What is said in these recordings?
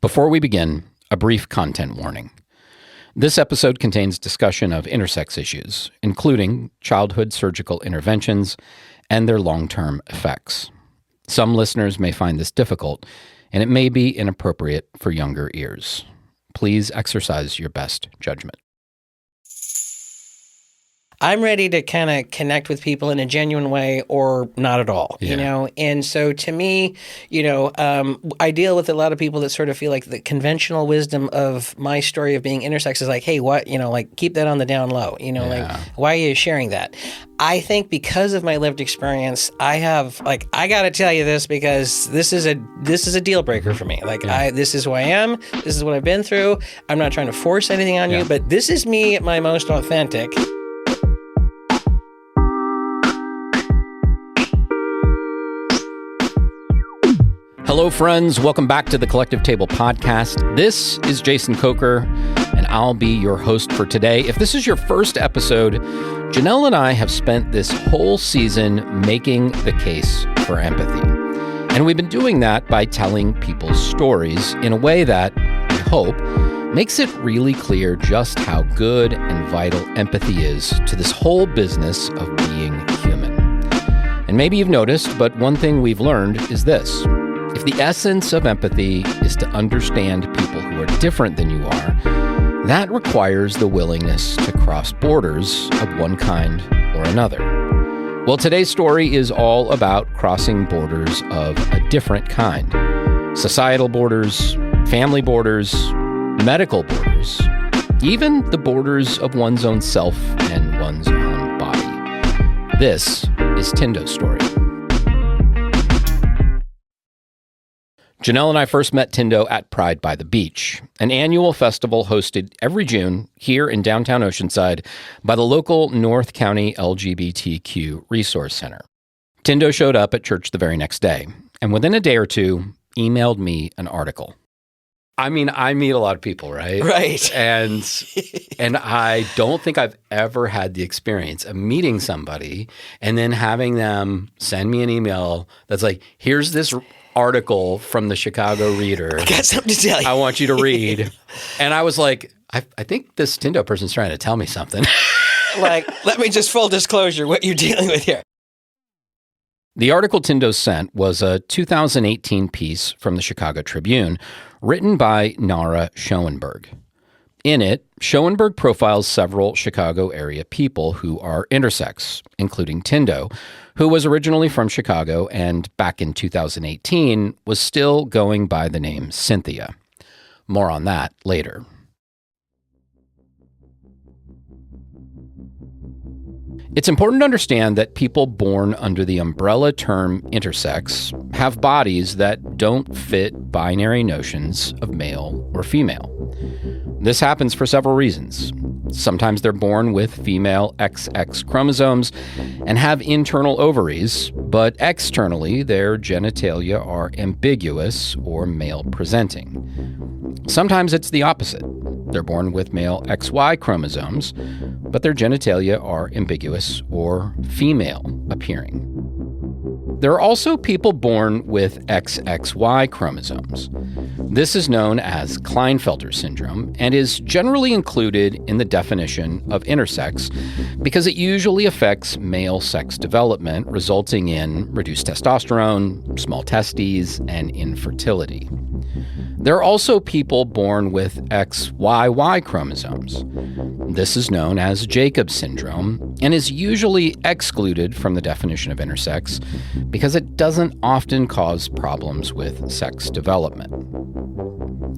Before we begin, a brief content warning. This episode contains discussion of intersex issues, including childhood surgical interventions and their long-term effects. Some listeners may find this difficult, and it may be inappropriate for younger ears. Please exercise your best judgment. I'm ready to kind of connect with people in a genuine way or not at all, you know? And so to me, I deal with a lot of people that sort of feel like the conventional wisdom of my story of being intersex is like, hey, what, keep that on the down low, like, why are you sharing that? I think because of my lived experience, I got to tell you this because this is a deal breaker for me. This is who I am. This is what I've been through. I'm not trying to force anything on you, but this is me at my most authentic. Hello, friends. Welcome back to the Collective Table Podcast. This is Jason Coker, and I'll be your host for today. If this is your first episode, Janelle and I have spent this whole season making the case for empathy. And we've been doing that by telling people's stories in a way that, I hope, makes it really clear just how good and vital empathy is to this whole business of being human. And maybe you've noticed, but one thing we've learned is this. If the essence of empathy is to understand people who are different than you are, that requires the willingness to cross borders of one kind or another. Well, today's story is all about crossing borders of a different kind. Societal borders, family borders, medical borders, even the borders of one's own self and one's own body. This is Tindo's story. Janelle and I first met Tindo at Pride by the Beach, an annual festival hosted every June here in downtown Oceanside by the local North County LGBTQ Resource Center. Tindo showed up at church the very next day, and within a day or two, emailed me an article. I mean, I meet a lot of people, right? Right. And I don't think I've ever had the experience of meeting somebody and then having them send me an email that's like, here's this article from the Chicago Reader. I got something to tell you. I want you to read. And I was like, I think this Tindo person's trying to tell me something. Let me just full disclosure what you're dealing with here. The article Tindo sent was a 2018 piece from the Chicago Tribune written by Nara Schoenberg. In it, Schoenberg profiles several Chicago area people who are intersex, including Tindo, who was originally from Chicago and back in 2018 was still going by the name Cynthia. More on that later. It's important to understand that people born under the umbrella term intersex have bodies that don't fit binary notions of male or female. This happens for several reasons. Sometimes they're born with female XX chromosomes and have internal ovaries, but externally their genitalia are ambiguous or male-presenting. Sometimes it's the opposite. They're born with male XY chromosomes, but their genitalia are ambiguous or female-appearing. There are also people born with XXY chromosomes. This is known as Klinefelter syndrome and is generally included in the definition of intersex because it usually affects male sex development, resulting in reduced testosterone, small testes, and infertility. There are also people born with XYY chromosomes. This is known as Jacobs syndrome and is usually excluded from the definition of intersex because it doesn't often cause problems with sex development.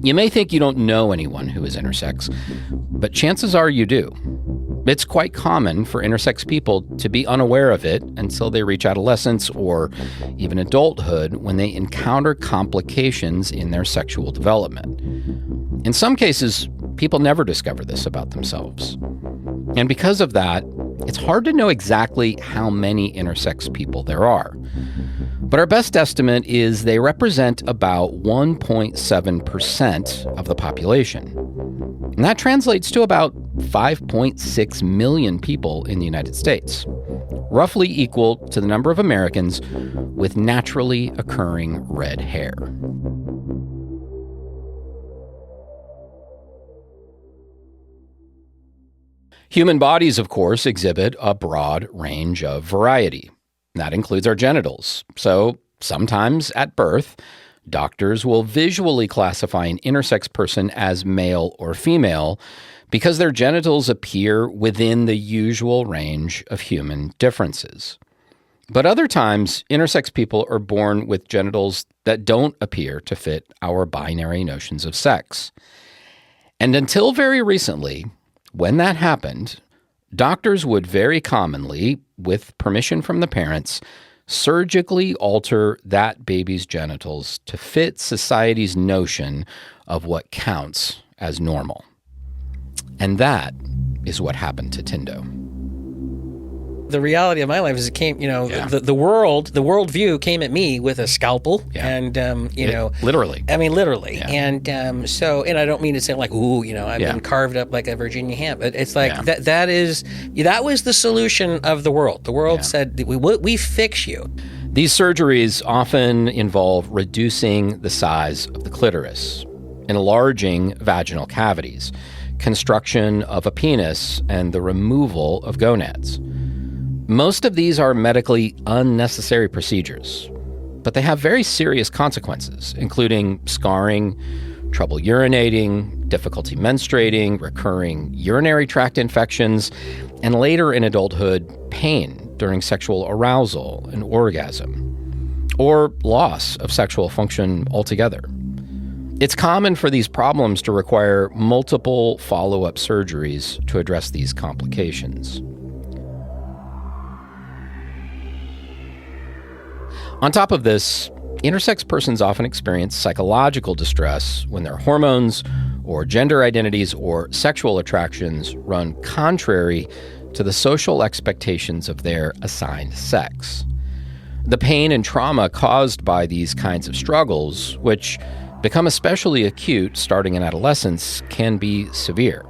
You may think you don't know anyone who is intersex, but chances are you do. It's quite common for intersex people to be unaware of it until they reach adolescence or even adulthood when they encounter complications in their sexual development. In some cases, people never discover this about themselves. And because of that, it's hard to know exactly how many intersex people there are. But our best estimate is they represent about 1.7% of the population. And that translates to about 5.6 million people in the United States, roughly equal to the number of Americans with naturally occurring red hair. Human bodies, of course, exhibit a broad range of variety. That includes our genitals. So sometimes at birth, doctors will visually classify an intersex person as male or female because their genitals appear within the usual range of human differences. But other times, intersex people are born with genitals that don't appear to fit our binary notions of sex. And until very recently, when that happened, doctors would very commonly, with permission from the parents, surgically alter that baby's genitals to fit society's notion of what counts as normal. And that is what happened to Tindo. The reality of my life is it came, the world view came at me with a scalpel and, literally. I mean, literally. Yeah. And and I don't mean to say like, ooh, I've been carved up like a Virginia ham, but it's like that was the solution of the world. The world said, we fix you. These surgeries often involve reducing the size of the clitoris, enlarging vaginal cavities, construction of a penis, and the removal of gonads. Most of these are medically unnecessary procedures, but they have very serious consequences, including scarring, trouble urinating, difficulty menstruating, recurring urinary tract infections, and later in adulthood, pain during sexual arousal and orgasm, or loss of sexual function altogether. It's common for these problems to require multiple follow-up surgeries to address these complications. On top of this, intersex persons often experience psychological distress when their hormones or gender identities or sexual attractions run contrary to the social expectations of their assigned sex. The pain and trauma caused by these kinds of struggles, which become especially acute starting in adolescence, can be severe.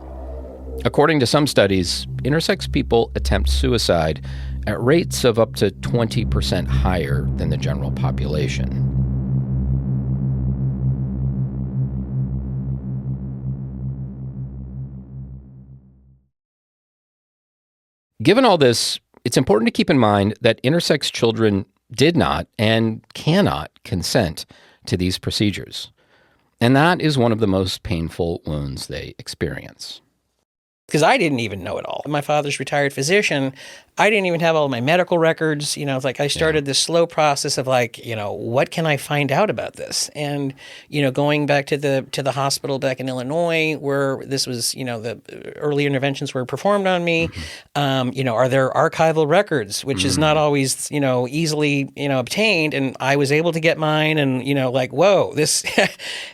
According to some studies, intersex people attempt suicide at rates of up to 20% higher than the general population. Given all this, it's important to keep in mind that intersex children did not and cannot consent to these procedures. And that is one of the most painful wounds they experience. Because I didn't even know it all. My father's retired physician. I didn't even have all my medical records. It's like I started this slow process of like, what can I find out about this? And, going back to the hospital back in Illinois where this was, the early interventions were performed on me. Are there archival records, which is not always, easily, obtained. And I was able to get mine and, whoa, this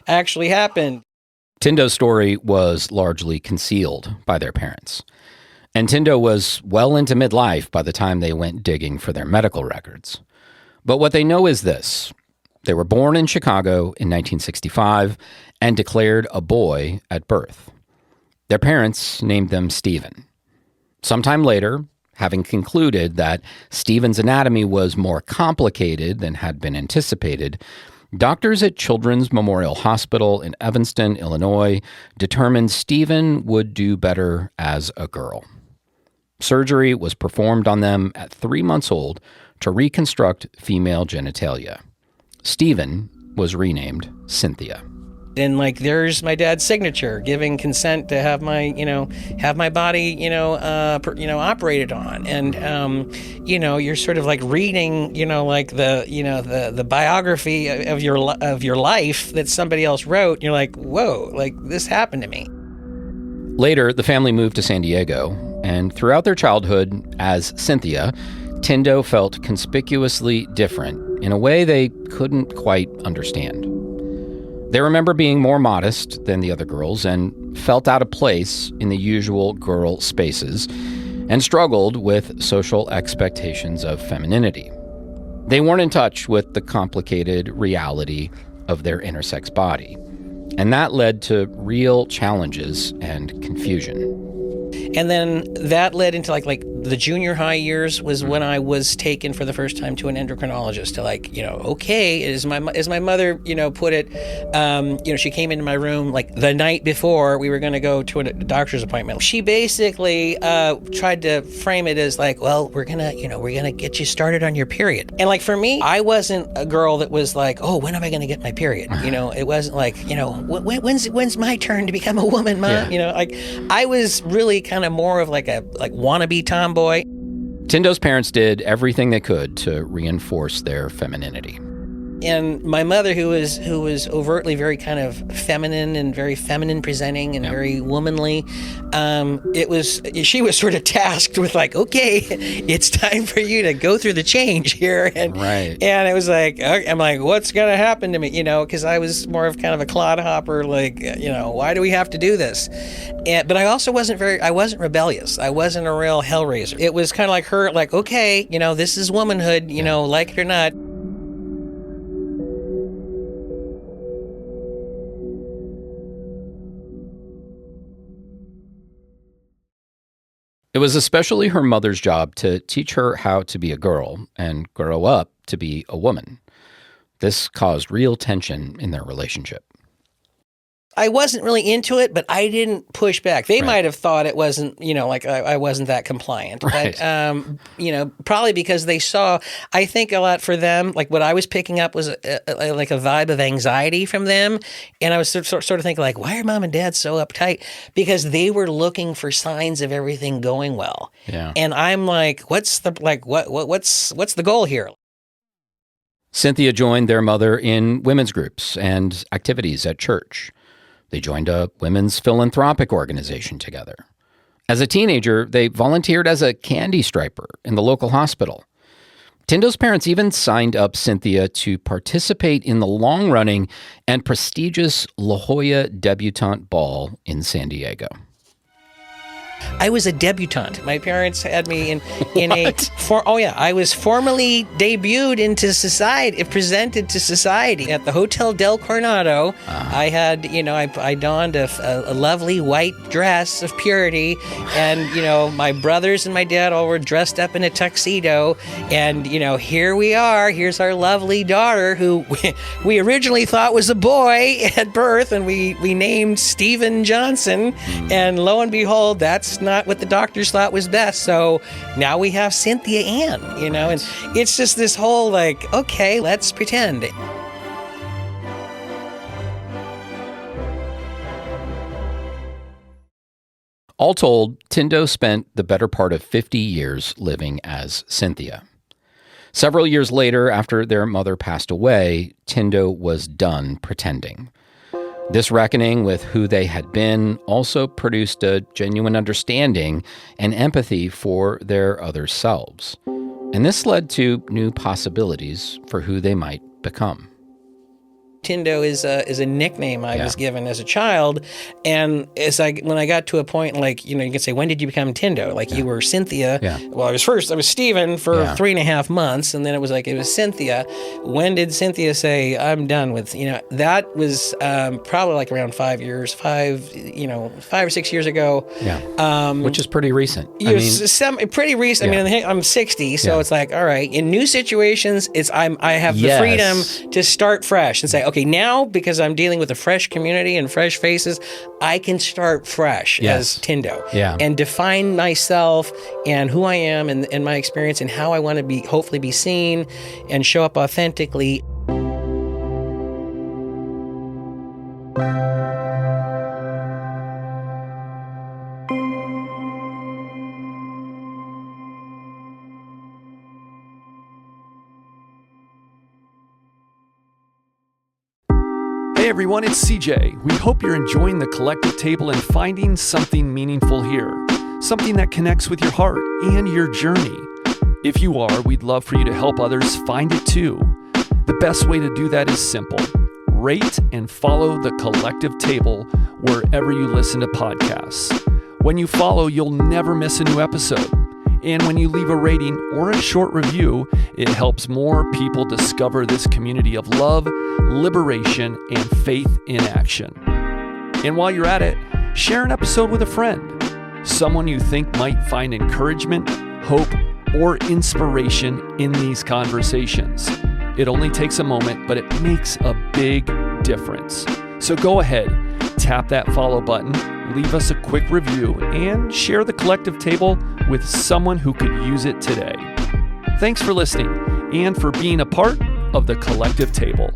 actually happened. Tindo's story was largely concealed by their parents. And Tindo was well into midlife by the time they went digging for their medical records. But what they know is this. They were born in Chicago in 1965 and declared a boy at birth. Their parents named them Stephen. Sometime later, having concluded that Stephen's anatomy was more complicated than had been anticipated, doctors at Children's Memorial Hospital in Evanston, Illinois, determined Stephen would do better as a girl. Surgery was performed on them at 3 months old to reconstruct female genitalia. Stephen was renamed Cynthia. And there's my dad's signature, giving consent to have my body, operated on. And, you're sort of reading, the biography of your life that somebody else wrote. And you're like, whoa, this happened to me. Later, the family moved to San Diego, and throughout their childhood as Cynthia, Tindo felt conspicuously different in a way they couldn't quite understand. They remember being more modest than the other girls and felt out of place in the usual girl spaces and struggled with social expectations of femininity. They weren't in touch with the complicated reality of their intersex body, and that led to real challenges and confusion. And then that led into the junior high years was when I was taken for the first time to an endocrinologist to like, okay, as my mother, put it, she came into my room like the night before we were going to go to a doctor's appointment. She basically tried to frame it as like, well, we're going to get you started on your period. And like for me, I wasn't a girl that was like, oh, when am I going to get my period? It wasn't like, when's my turn to become a woman, Mom? Yeah. Like I was really kind of more of like a wannabe tomboy. Tindo's parents did everything they could to reinforce their femininity. And my mother, who was overtly very kind of feminine and very feminine presenting and very womanly, she was sort of tasked with like, okay, it's time for you to go through the change here. And it was like, okay, I'm like, what's gonna happen to me? Because I was more of kind of a clodhopper, like, why do we have to do this? But I also wasn't rebellious. I wasn't a real hellraiser. It was kind of like her, like, okay, this is womanhood, like it or not. It was especially her mother's job to teach her how to be a girl and grow up to be a woman. This caused real tension in their relationship. I wasn't really into it, but I didn't push back. They might have thought it wasn't, like I wasn't that compliant. Right. But, probably because they saw, I think a lot for them, like what I was picking up was like a vibe of anxiety from them. And I was sort of thinking like, why are Mom and Dad so uptight? Because they were looking for signs of everything going well. Yeah. And I'm like, what's the goal here? Cynthia joined their mother in women's groups and activities at church. They joined a women's philanthropic organization together. As a teenager, they volunteered as a candy striper in the local hospital. Tindo's parents even signed up Cynthia to participate in the long-running and prestigious La Jolla Debutante Ball in San Diego. I was a debutante. My parents had me I was formally debuted into society, presented to society at the Hotel Del Coronado. Uh-huh. I had, I donned a lovely white dress of purity, and, my brothers and my dad all were dressed up in a tuxedo, and, here we are. Here's our lovely daughter, who we originally thought was a boy at birth, and we named Stephen Johnson, and lo and behold, that's not what the doctors thought was best. So now we have Cynthia Ann, and it's just this whole like, okay, let's pretend. All told, Tindo spent the better part of 50 years living as Cynthia. Several years later, after their mother passed away, Tindo was done pretending. This reckoning with who they had been also produced a genuine understanding and empathy for their other selves. And this led to new possibilities for who they might become. Tindo is a nickname I was given as a child, and when I got to a point like you can say, when did you become Tindo? Like you were Cynthia. Yeah. Well, I was Stephen for 3.5 months, and then it was Cynthia. When did Cynthia say I'm done with That was probably like around 5 or 6 years ago. Yeah. Which is pretty recent. Pretty recent. Yeah. I mean, I'm 60, so it's like, all right. In new situations, I have the freedom to start fresh and say, okay, now because I'm dealing with a fresh community and fresh faces, I can start fresh as Tindo and define myself and who I am and my experience and how I want to hopefully be seen and show up authentically. Hey everyone, it's CJ. We hope you're enjoying the collective table and finding something meaningful here. Something that connects with your heart and your journey. If you are, we'd love for you to help others find it too. The best way to do that is simple. Rate and follow the collective table wherever you listen to podcasts. When you follow, you'll never miss a new episode. And when you leave a rating or a short review, it helps more people discover this community of love, liberation, and faith in action. And while you're at it, share an episode with a friend, someone you think might find encouragement, hope, or inspiration in these conversations. It only takes a moment, but it makes a big difference. So go ahead, tap that follow button, leave us a quick review, and share the Collective Table with someone who could use it today. Thanks for listening and for being a part of the Collective Table.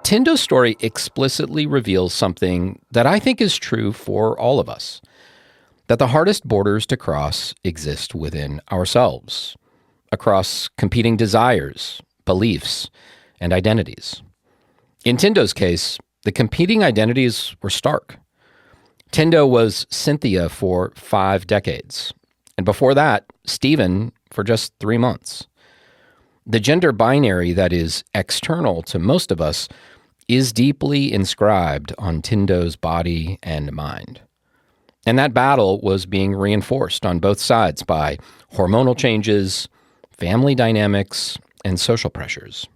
Tindo's story explicitly reveals something that I think is true for all of us, that the hardest borders to cross exist within ourselves, across competing desires, beliefs, and identities. In Tindo's case, the competing identities were stark. Tindo was Cynthia for 5 decades, and before that, Stephen for just 3 months. The gender binary that is external to most of us is deeply inscribed on Tindo's body and mind. And that battle was being reinforced on both sides by hormonal changes, family dynamics, and social pressures.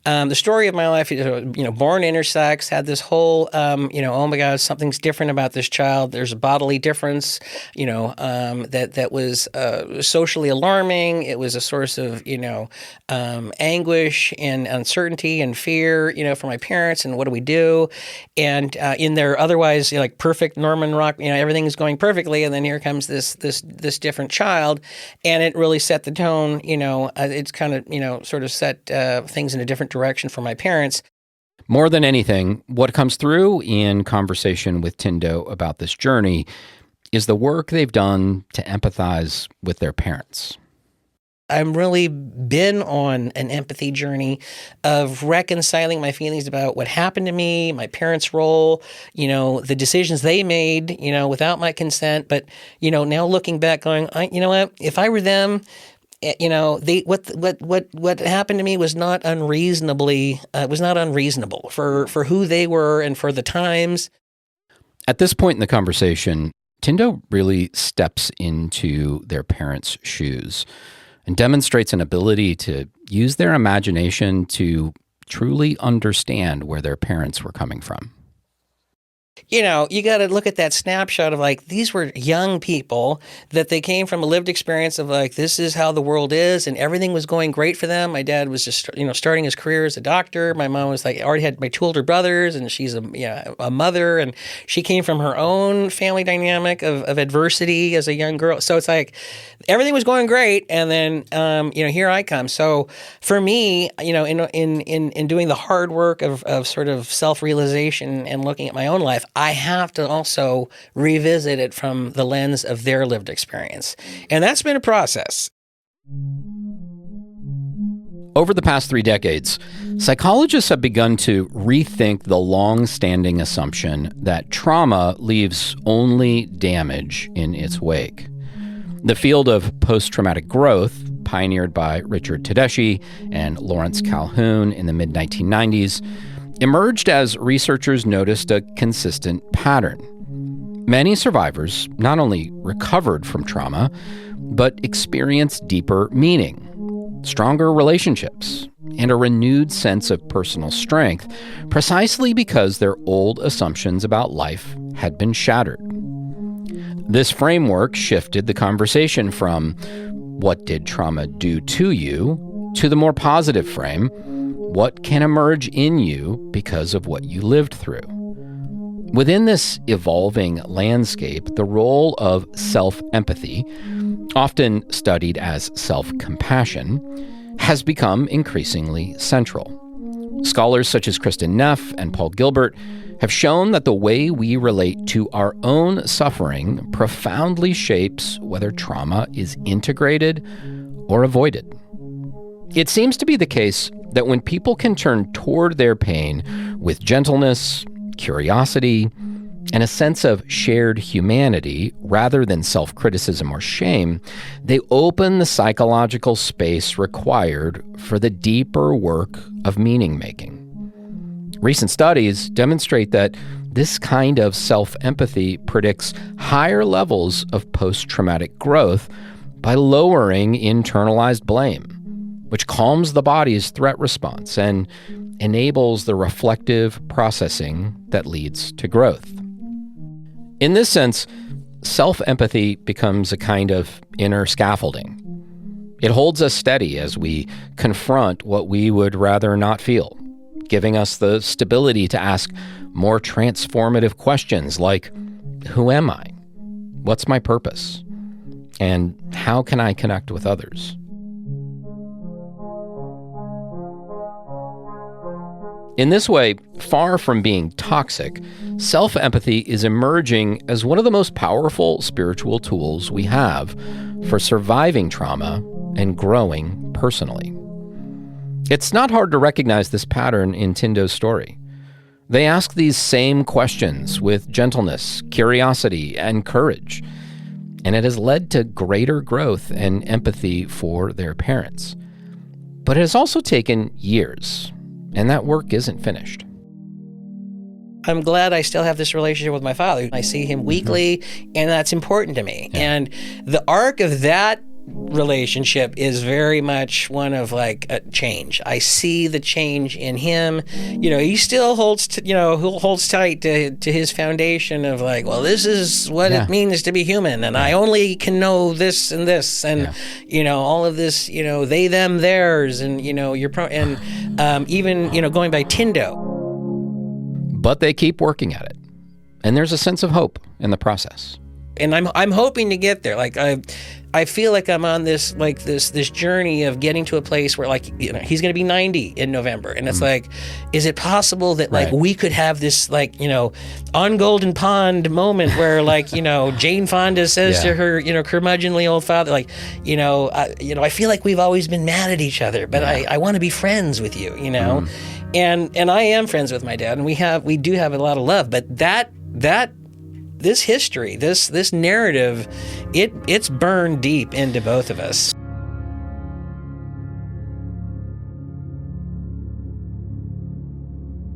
The story of my life, born intersex, had this whole, oh my God, something's different about this child. There's a bodily difference, that was socially alarming. It was a source of, anguish and uncertainty and fear, for my parents. And what do we do? And in their otherwise perfect Norman Rock, everything is going perfectly, and then here comes this different child, and it really set the tone. It's kind of sort of set things in a different direction for my parents. More than anything, what comes through in conversation with Tindo about this journey is the work they've done to empathize with their parents. I've really been on an empathy journey of reconciling my feelings about what happened to me, my parents' role, the decisions they made, without my consent. But, now looking back going, if I were them, what happened to me was not unreasonable for who they were and for the times. At this point in the conversation, Tindo really steps into their parents' shoes and demonstrates an ability to use their imagination to truly understand where their parents were coming from. You got to look at that snapshot of these were young people that they came from a lived experience of this is how the world is, and everything was going great for them. My dad was just, starting his career as a doctor. My mom was already had my 2 older brothers, and she's a mother, and she came from her own family dynamic of adversity as a young girl. So it's everything was going great, and then here I come. So for me, in doing the hard work of sort of self-realization and looking at my own life, I have to also revisit it from the lens of their lived experience. And that's been a process. Over the past 3 decades, psychologists have begun to rethink the long-standing assumption that trauma leaves only damage in its wake. The field of post-traumatic growth, pioneered by Richard Tedeschi and Lawrence Calhoun in the mid-1990s, emerged as researchers noticed a consistent pattern. Many survivors not only recovered from trauma, but experienced deeper meaning, stronger relationships, and a renewed sense of personal strength, precisely because their old assumptions about life had been shattered. This framework shifted the conversation from what did trauma do to you to the more positive frame, what can emerge in you because of what you lived through. Within this evolving landscape, the role of self-empathy, often studied as self-compassion, has become increasingly central. Scholars such as Kristen Neff and Paul Gilbert have shown that the way we relate to our own suffering profoundly shapes whether trauma is integrated or avoided. It seems to be the case that when people can turn toward their pain with gentleness, curiosity, and a sense of shared humanity rather than self-criticism or shame, they open the psychological space required for the deeper work of meaning-making. Recent studies demonstrate that this kind of self-empathy predicts higher levels of post-traumatic growth by lowering internalized blame, which calms the body's threat response and enables the reflective processing that leads to growth. In this sense, self-empathy becomes a kind of inner scaffolding. It holds us steady as we confront what we would rather not feel, giving us the stability to ask more transformative questions like, who am I? What's my purpose? And how can I connect with others? In this way, far from being toxic, self-empathy is emerging as one of the most powerful spiritual tools we have for surviving trauma and growing personally. It's not hard to recognize this pattern in Tindo's story. They ask these same questions with gentleness, curiosity, and courage, and it has led to greater growth and empathy for their parents. But it has also taken years, and that work isn't finished. I'm glad I still have this relationship with my father. I see him weekly, and that's important to me. Yeah. And the arc of that relationship is very much one of like a change. I see the change in him. He still holds tight to his foundation of like, well, this is what it means to be human, and I only can know this and this, and all of this, they, them, theirs, and even going by Tindo. But they keep working at it, and there's a sense of hope in the process. And I'm hoping to get there. Like I feel like I'm on this journey of getting to a place where he's going to be 90 in November, and it's like, is it possible that we could have this on Golden Pond moment where Jane Fonda says to her curmudgeonly old father I feel like we've always been mad at each other, but I want to be friends with you, and I am friends with my dad, and we do have a lot of love, but this history, this narrative, it's burned deep into both of us.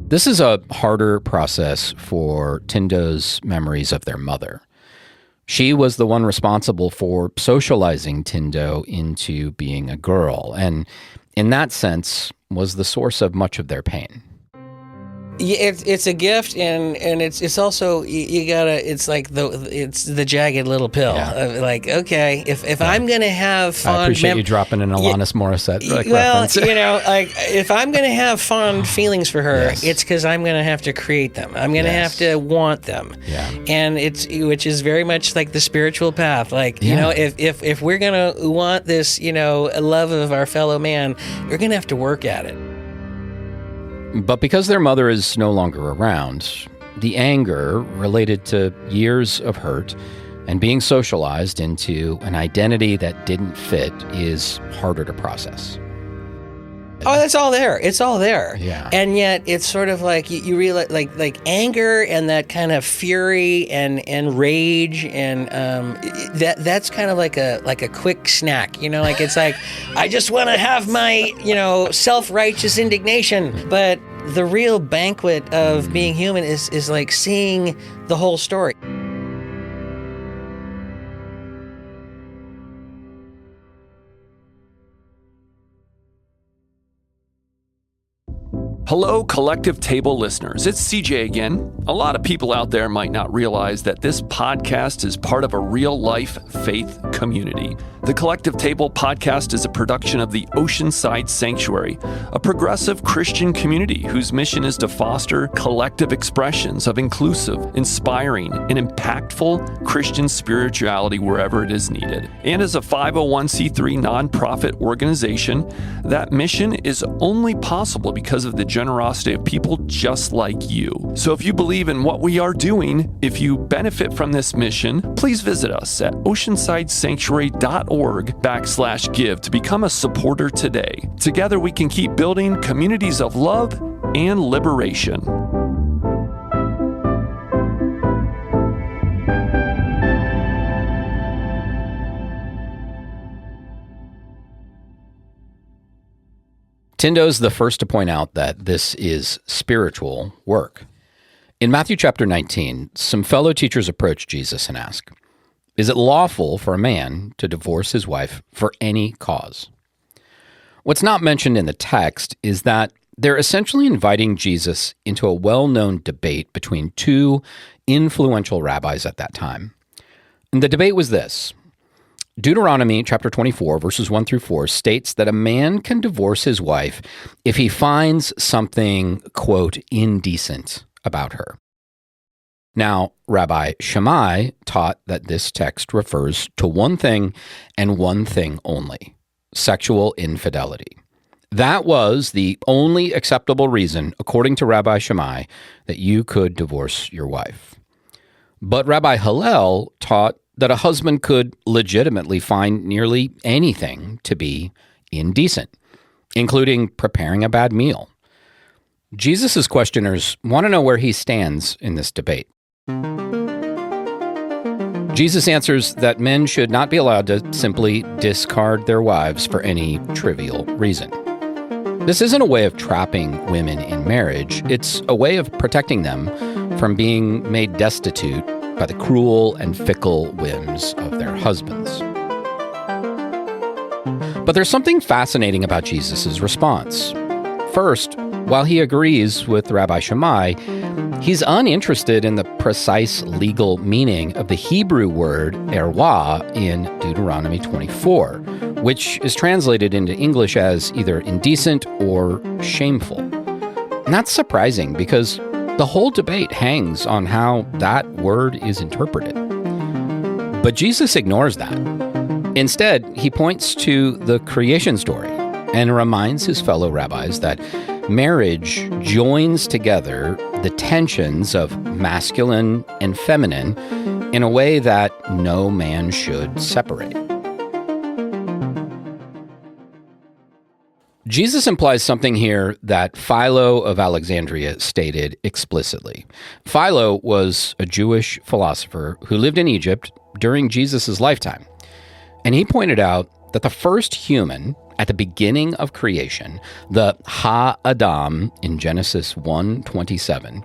This is a harder process for Tindo's memories of their mother. She was the one responsible for socializing Tindo into being a girl, and in that sense was the source of much of their pain. Yeah, it's a gift, and it's also you gotta. It's like it's the jagged little pill. Of okay, if I'm gonna have fond, I appreciate you dropping an Alanis Morissette reference. If I'm gonna have fond feelings for her, it's because I'm gonna have to create them. I'm gonna have to want them. Yeah, and which is very much like the spiritual path. If we're gonna want this, a love of our fellow man, we're gonna have to work at it. But because their mother is no longer around, the anger related to years of hurt and being socialized into an identity that didn't fit is harder to process. Oh, that's all there. It's all there. Yeah. And yet it's sort of like you realize like anger and that kind of fury and rage and that's kind of like a quick snack, it's like I just want to have my, self-righteous indignation. But the real banquet of being human is like seeing the whole story. Hello, Collective Table listeners. It's CJ again. A lot of people out there might not realize that this podcast is part of a real-life faith community. The Collective Table podcast is a production of the Oceanside Sanctuary, a progressive Christian community whose mission is to foster collective expressions of inclusive, inspiring, and impactful Christian spirituality wherever it is needed. And as a 501c3 nonprofit organization, that mission is only possible because of the generosity of people just like you. So if you believe in what we are doing, if you benefit from this mission, please visit us at oceansidesanctuary.org/give to become a supporter today. Together we can keep building communities of love and liberation. Tindo's the first to point out that this is spiritual work. In Matthew chapter 19, some fellow teachers approach Jesus and ask, "Is it lawful for a man to divorce his wife for any cause?" What's not mentioned in the text is that They're essentially inviting Jesus into a well-known debate between two influential rabbis at that time. And the debate was this. Deuteronomy chapter 24, verses 1 through 4 states that a man can divorce his wife if he finds something, quote, indecent about her. Now, Rabbi Shammai taught that this text refers to one thing and one thing only, sexual infidelity. That was the only acceptable reason, according to Rabbi Shammai, that you could divorce your wife. But Rabbi Hillel taught that a husband could legitimately find nearly anything to be indecent, including preparing a bad meal. Jesus' questioners want to know where he stands in this debate. Jesus answers that men should not be allowed to simply discard their wives for any trivial reason. This isn't a way of trapping women in marriage. It's a way of protecting them from being made destitute by the cruel and fickle whims of their husbands. But there's something fascinating about Jesus' response. First, while he agrees with Rabbi Shammai, he's uninterested in the precise legal meaning of the Hebrew word erwa in Deuteronomy 24, which is translated into English as either indecent or shameful. And that's surprising because the whole debate hangs on how that word is interpreted. But Jesus ignores that. Instead, he points to the creation story and reminds his fellow rabbis that marriage joins together the tensions of masculine and feminine in a way that no man should separate. Jesus implies something here that Philo of Alexandria stated explicitly. Philo was a Jewish philosopher who lived in Egypt during Jesus' lifetime. And he pointed out that the first human at the beginning of creation, the Ha-Adam in Genesis 1:27,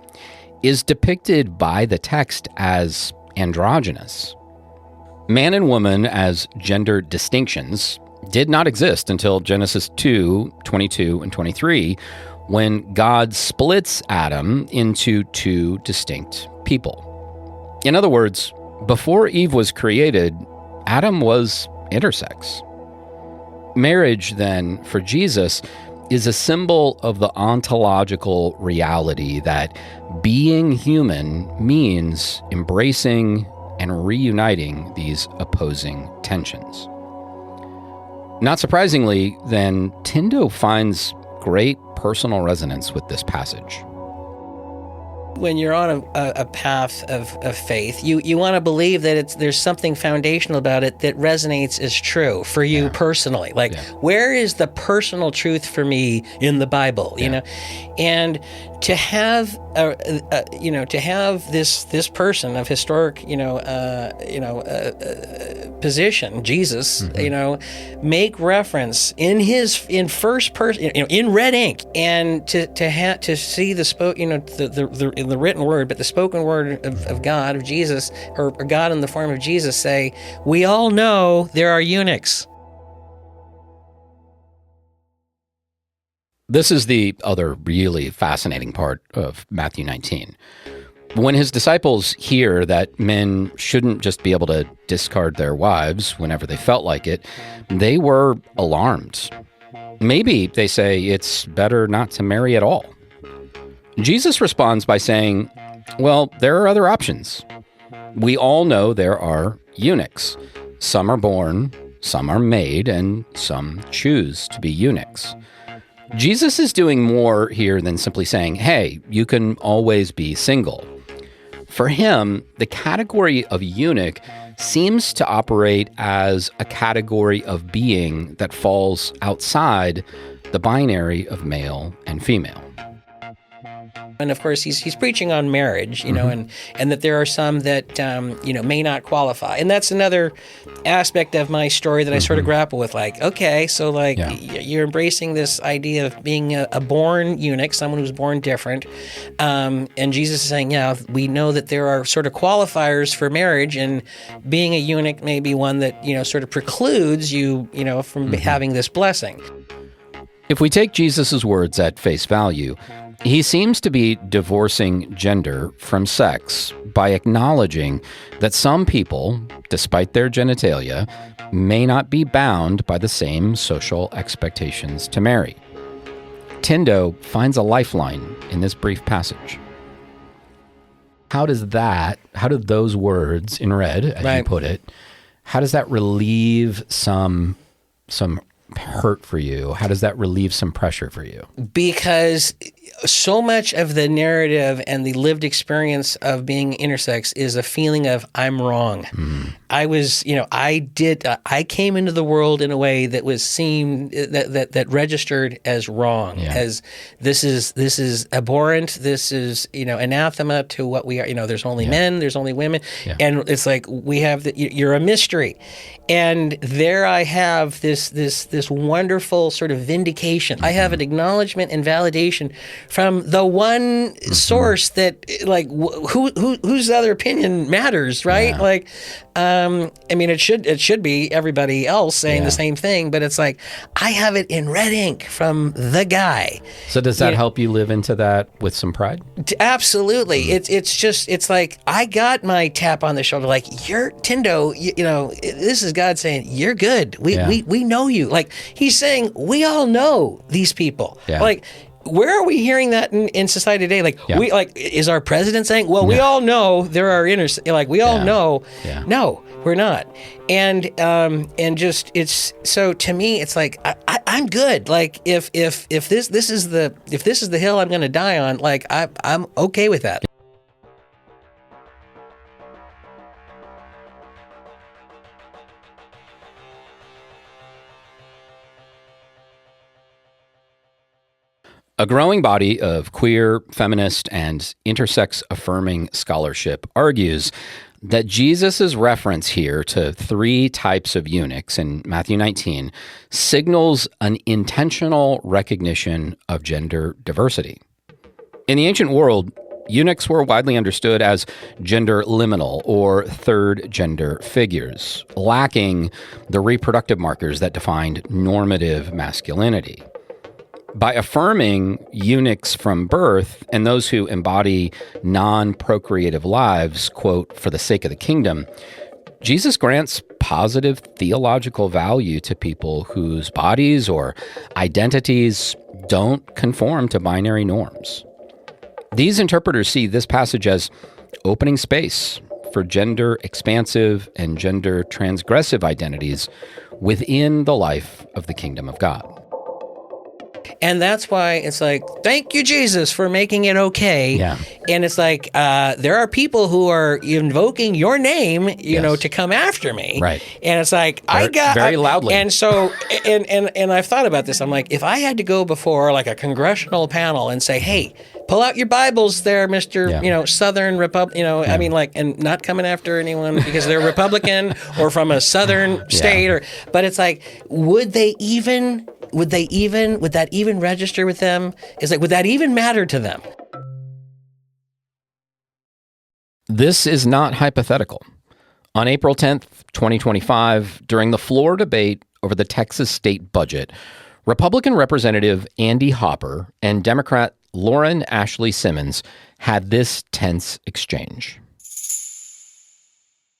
is depicted by the text as androgynous. Man and woman as gender distinctions did not exist until Genesis 2:22 and 23, when God splits Adam into two distinct people. In other words, before Eve was created, Adam was intersex. Marriage, then, for Jesus, is a symbol of the ontological reality that being human means embracing and reuniting these opposing tensions. Not surprisingly, then, Tindo finds great personal resonance with this passage. When you're on a path of faith, you want to believe that there's something foundational about it that resonates as true for you personally. Like, where is the personal truth for me in the Bible? You know, and to have this person of historic position, Jesus, make reference in first person, in red ink, and to see the the written word, but the spoken word of God, of Jesus, or God in the form of Jesus, say, we all know there are eunuchs. This is the other really fascinating part of Matthew 19. When his disciples hear that men shouldn't just be able to discard their wives whenever they felt like it, they were alarmed. Maybe, they say, it's better not to marry at all. Jesus responds by saying, well, there are other options. We all know there are eunuchs. Some are born, some are made, and some choose to be eunuchs. Jesus is doing more here than simply saying, hey, you can always be single. For him, the category of eunuch seems to operate as a category of being that falls outside the binary of male and female. And of course, he's preaching on marriage, and that there are some that, may not qualify. And that's another aspect of my story that I sort of grapple with. Like, okay, so you're embracing this idea of being a born eunuch, someone who's born different. And Jesus is saying, we know that there are sort of qualifiers for marriage, and being a eunuch may be one that, sort of precludes you, from having this blessing. If we take Jesus' words at face value, he seems to be divorcing gender from sex by acknowledging that some people, despite their genitalia, may not be bound by the same social expectations to marry. Tindo finds a lifeline in this brief passage. How do those words in red, as you put it, how does that relieve some hurt for you? How does that relieve some pressure for you? Because so much of the narrative and the lived experience of being intersex is a feeling of I'm wrong. I was, I came into the world in a way that was seen that registered as wrong, as this is abhorrent. This is, anathema to what we are. There's only men, there's only women, and it's like we have you're a mystery, and there I have this wonderful sort of vindication. I have an acknowledgement and validation from the one source that, like, whose other opinion matters, right? Like, it should be everybody else saying the same thing, but it's like I have it in red ink from the guy. So does that help you live into that with some pride? Absolutely. It's like I got my tap on the shoulder, like, you're Tindo. This is God saying you're good. We know you. Like, he's saying we all know these people. Like, where are we hearing that in society today? Like, is our president saying, well, we all know there are we all know. No, we're not. And just, it's, so to me, it's like, I'm good. Like, if this is the hill I'm going to die on, like, I'm okay with that. A growing body of queer, feminist, and intersex affirming scholarship argues that Jesus' reference here to 3 types of eunuchs in Matthew 19 signals an intentional recognition of gender diversity. In the ancient world, eunuchs were widely understood as gender liminal or third gender figures, lacking the reproductive markers that defined normative masculinity. By affirming eunuchs from birth and those who embody non-procreative lives, quote, for the sake of the kingdom, Jesus grants positive theological value to people whose bodies or identities don't conform to binary norms. These interpreters see this passage as opening space for gender expansive and gender transgressive identities within the life of the kingdom of God. And that's why it's like, thank you, Jesus, for making it okay. Yeah. And it's like, there are people who are invoking your name, to come after me. Right. And it's like, very loudly. And so, and I've thought about this. I'm like, if I had to go before like a congressional panel and say, hey, pull out your Bibles there, Mr. Southern Republic, and not coming after anyone because they're Republican or from a Southern state, but it's like, would that even register with them? It's like, would that even matter to them? This is not hypothetical. On April 10th, 2025, during the floor debate over the Texas state budget, Republican Representative Andy Hopper and Democrat Lauren Ashley Simmons had this tense exchange.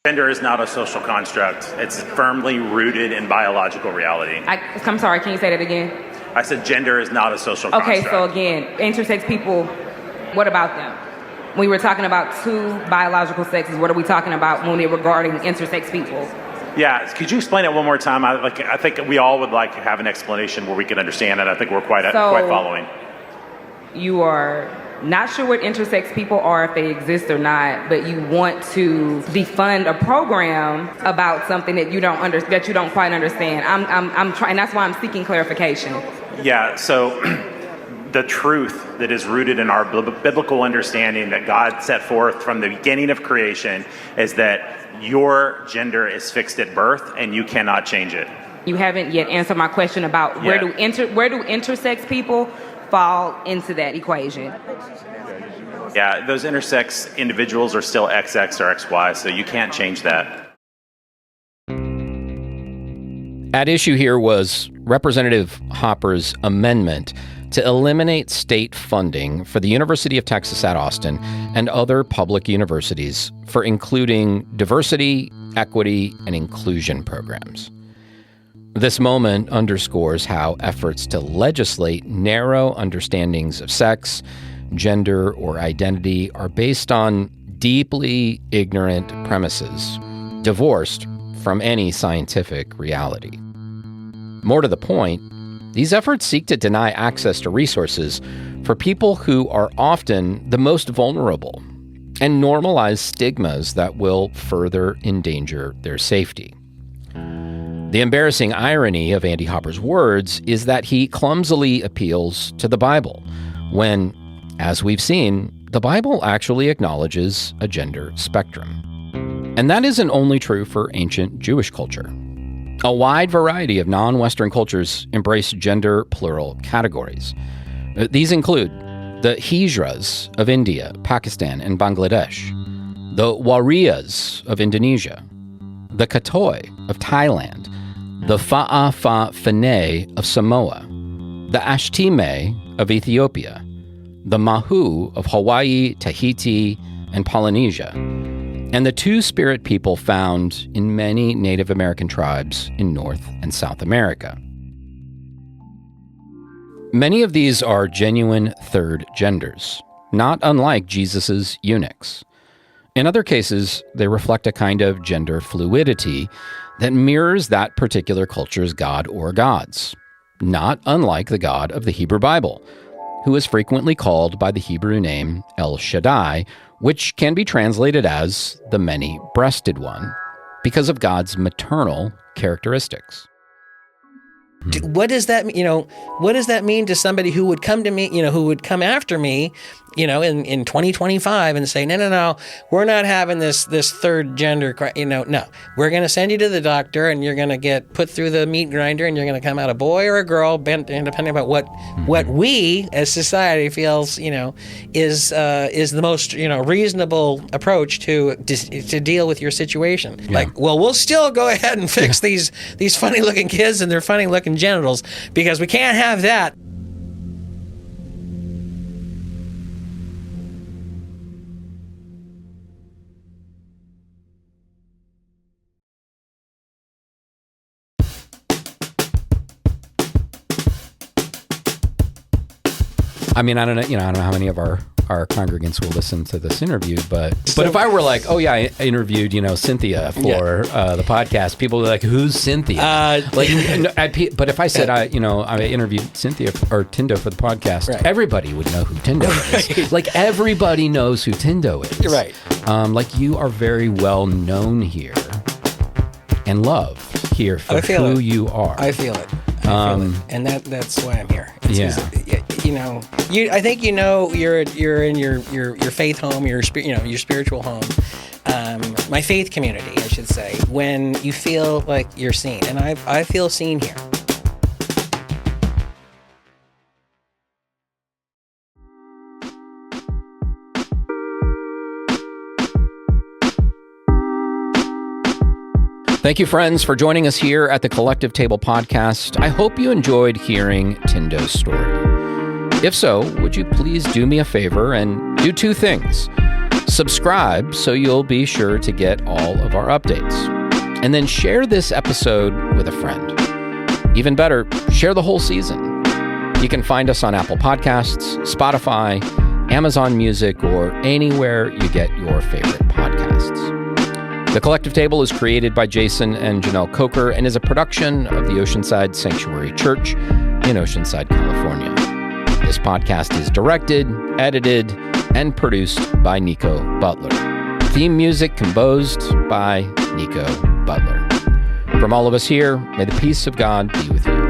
Gender is not a social construct. It's firmly rooted in biological reality. I'm sorry, can you say that again? I said gender is not a social construct. Okay, so again, intersex people, what about them? We were talking about 2 biological sexes. What are we talking about when we're regarding intersex people? Yeah, could you explain it one more time? I think we all would like to have an explanation where we can understand it. I think we're quite following. You are not sure what intersex people are, if they exist or not, but you want to defund a program about something that you don't quite understand. I'm trying. That's why I'm seeking clarification. Yeah. So the truth that is rooted in our biblical understanding that God set forth from the beginning of creation is that your gender is fixed at birth and you cannot change it. You haven't yet answered my question about where do intersex people fall into that equation. Yeah, those intersex individuals are still XX or XY, so you can't change that. At issue here was Representative Hopper's amendment to eliminate state funding for the University of Texas at Austin and other public universities for including diversity, equity, and inclusion programs. This moment underscores how efforts to legislate narrow understandings of sex, gender, or identity are based on deeply ignorant premises, divorced from any scientific reality. More to the point, these efforts seek to deny access to resources for people who are often the most vulnerable and normalize stigmas that will further endanger their safety. The embarrassing irony of Andy Hopper's words is that he clumsily appeals to the Bible when, as we've seen, the Bible actually acknowledges a gender spectrum. And that isn't only true for ancient Jewish culture. A wide variety of non-Western cultures embrace gender plural categories. These include the Hijras of India, Pakistan, and Bangladesh, the Warriors of Indonesia, the Katoi of Thailand, the Fa'afa'Fene of Samoa, the Ashtime of Ethiopia, the Mahu of Hawaii, Tahiti, and Polynesia, and the two-spirit people found in many Native American tribes in North and South America. Many of these are genuine third genders, not unlike Jesus's eunuchs. In other cases, they reflect a kind of gender fluidity that mirrors that particular culture's god or gods, not unlike the God of the Hebrew Bible, who is frequently called by the Hebrew name El Shaddai, which can be translated as the many-breasted one, because of God's maternal characteristics. What does that mean? What does that mean to somebody who would come to me, who would come after me, in 2025 and say, no, we're not having this third gender, no, we're going to send you to the doctor and you're going to get put through the meat grinder and you're going to come out a boy or a girl, depending on what we as society feels, is the most, reasonable approach to deal with your situation. Yeah. Like, well, we'll still go ahead and fix these funny looking kids and their funny looking genitals because we can't have that. I mean, I don't know how many of our congregants will listen to this interview, but if I were like, oh yeah, I interviewed, Cynthia for the podcast, people would be like, who's Cynthia? But if I said, I interviewed Cynthia or Tindo for the podcast, right, everybody would know who Tindo is. Right. Like everybody knows who Tindo is. Right. Like you are very well known here and loved here for who you are. I feel it. And that's why I'm here. I think you're in your faith home, your spiritual home, my faith community, I should say, when you feel like you're seen, and I feel seen here. Thank you, friends, for joining us here at the Collective Table Podcast. I hope you enjoyed hearing Tindo's story. If so, would you please do me a favor and do two things. Subscribe so you'll be sure to get all of our updates. And then share this episode with a friend. Even better, share the whole season. You can find us on Apple Podcasts, Spotify, Amazon Music, or anywhere you get your favorite podcasts. The Collective Table is created by Jason and Janelle Coker and is a production of the Oceanside Sanctuary Church in Oceanside, California. This podcast is directed, edited, and produced by Nico Butler. Theme music composed by Nico Butler. From all of us here, may the peace of God be with you.